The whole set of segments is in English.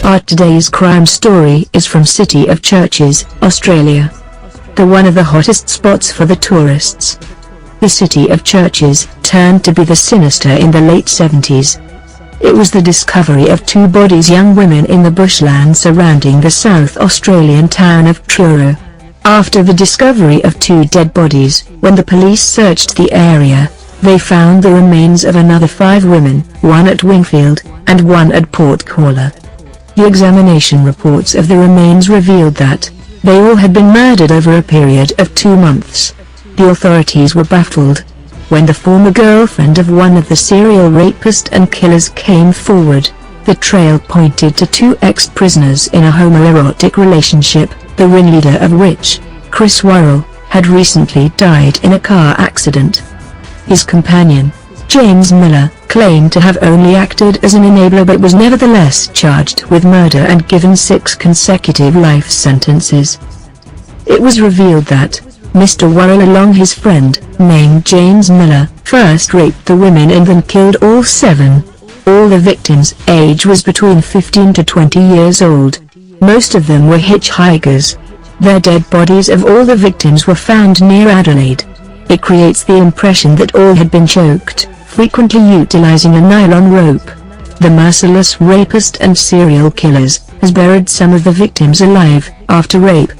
Our today's crime story is from City of Churches, Australia. One of the hottest spots for the tourists. The City of Churches turned to be the sinister in the late 70s. It was the discovery of two bodies, young women in the bushland surrounding the South Australian town of Truro. After the discovery of two dead bodies, when the police searched the area, they found the remains of another 5 women, one at Wingfield, and one at Portgawler. The examination reports of the remains revealed that they all had been murdered over a period of 2 months. The authorities were baffled when the former girlfriend of one of the serial rapists and killers came forward. The trail pointed to 2 ex-prisoners in a homoerotic relationship. The ringleader of which, Chris Worrell, had recently died in a car accident. His companion, James Miller, claimed to have only acted as an enabler but was nevertheless charged with murder and given 6 consecutive life sentences. It was revealed that Mr. Worrell, along his friend, named James Miller, first raped the women and then killed all 7. All the victims' age was between 15 to 20 years old. Most of them were hitchhikers. Their dead bodies of all the victims were found near Adelaide. It creates the impression that all had been choked, frequently utilizing a nylon rope. The merciless rapist and serial killers has buried some of the victims alive after rape.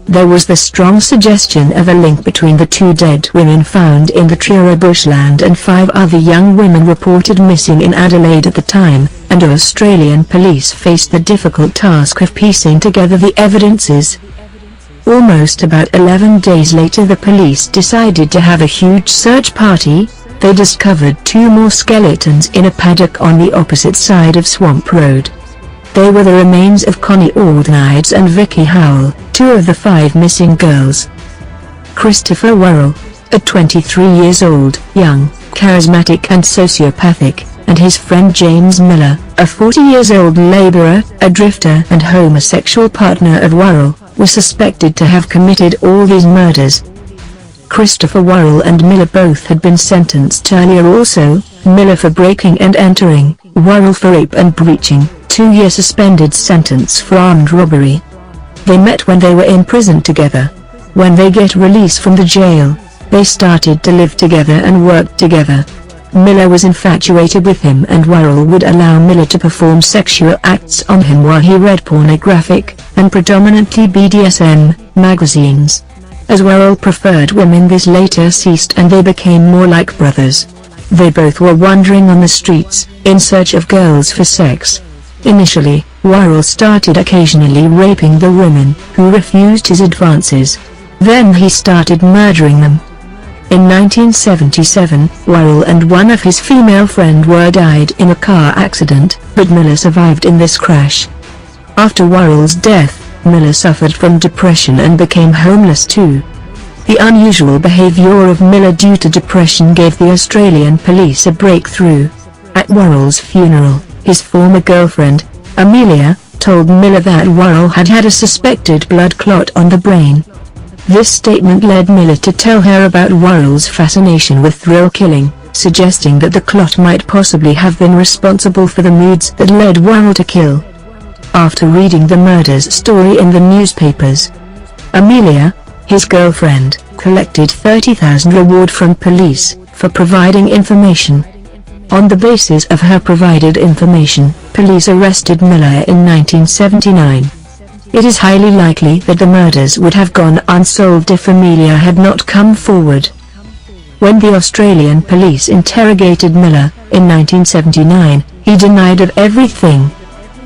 There was the strong suggestion of a link between the 2 dead women found in the Truro bushland and 5 other young women reported missing in Adelaide at the time, and Australian police faced the difficult task of piecing together the evidences. Almost about 11 days later, the police decided to have a huge search party. They discovered 2 more skeletons in a paddock on the opposite side of Swamp Road. They were the remains of Connie Aldenides and Vicky Howell, 2 of the 5 missing girls. Christopher Worrell, a 23 years old, young, charismatic and sociopathic, and his friend James Miller, a 40 years old labourer, a drifter and homosexual partner of Worrell, were suspected to have committed all these murders. Christopher Worrell and Miller both had been sentenced earlier also, Miller for breaking and entering, Worrell for rape and breaching, 2-year suspended sentence for armed robbery. They met when they were in prison together. When they get released from the jail, they started to live together and work together. Miller was infatuated with him and Worrell would allow Miller to perform sexual acts on him while he read pornographic, and predominantly BDSM, magazines. As Worrell preferred women, this later ceased and they became more like brothers. They both were wandering on the streets, in search of girls for sex. Initially, Worrell started occasionally raping the women, who refused his advances. Then he started murdering them. In 1977, Worrell and one of his female friends died in a car accident, but Miller survived in this crash. After Worrell's death, Miller suffered from depression and became homeless too. The unusual behavior of Miller due to depression gave the Australian police a breakthrough. At Worrell's funeral, his former girlfriend, Amelia, told Miller that Worrell had had a suspected blood clot on the brain. This statement led Miller to tell her about Worrell's fascination with thrill killing, suggesting that the clot might possibly have been responsible for the moods that led Worrell to kill. After reading the murder's story in the newspapers, Amelia, his girlfriend, collected $30,000 reward from police for providing information. On the basis of her provided information, police arrested Miller in 1979. It is highly likely that the murders would have gone unsolved if Amelia had not come forward. When the Australian police interrogated Miller, in 1979, he denied of everything.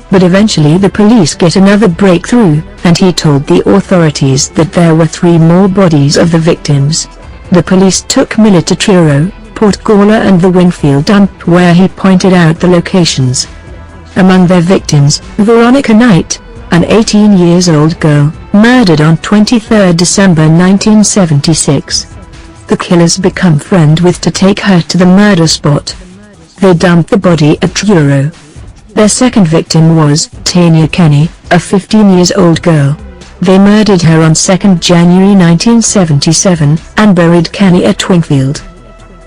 But eventually the police get another breakthrough, and he told the authorities that there were 3 more bodies of the victims. The police took Miller to Truro, Portgawler and the Wingfield dump where he pointed out the locations. Among their victims, Veronica Knight, an 18-year-old girl, murdered on 23 December 1976. The killers become friends with to take her to the murder spot. They dumped the body at Truro. Their second victim was Tanya Kenny, a 15-year-old girl. They murdered her on 2 January 1977, and buried Kenny at Wingfield.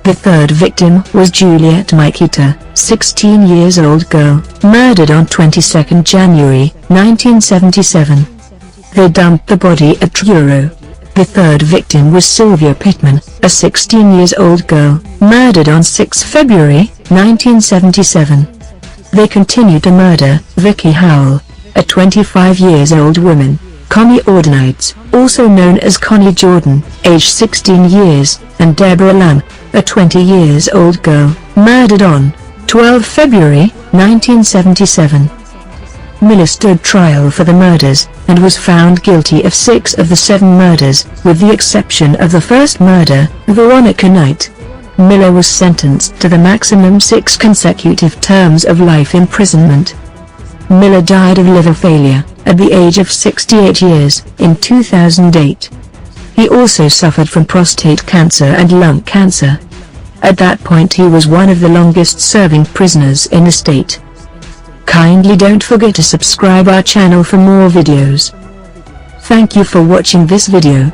The third victim was Juliet Mikita, 16-year-old girl, murdered on 22 January, 1977. They dumped the body at Truro. The third victim was Sylvia Pittman, a 16-year-old girl, murdered on 6 February, 1977. They continued to murder Vicky Howell, a 25-year-old woman, Connie Ordenites, also known as Connie Jordan, aged 16 years, and Deborah Lamb, a 20-year-old girl, murdered on 12 February, 1977. Miller stood trial for the murders, and was found guilty of 6 of the 7 murders, with the exception of the first murder, Veronica Knight. Miller was sentenced to the maximum 6 consecutive terms of life imprisonment. Miller died of liver failure, at the age of 68 years, in 2008. He also suffered from prostate cancer and lung cancer. At that point he was one of the longest-serving prisoners in the state. Kindly don't forget to subscribe our channel for more videos. Thank you for watching this video.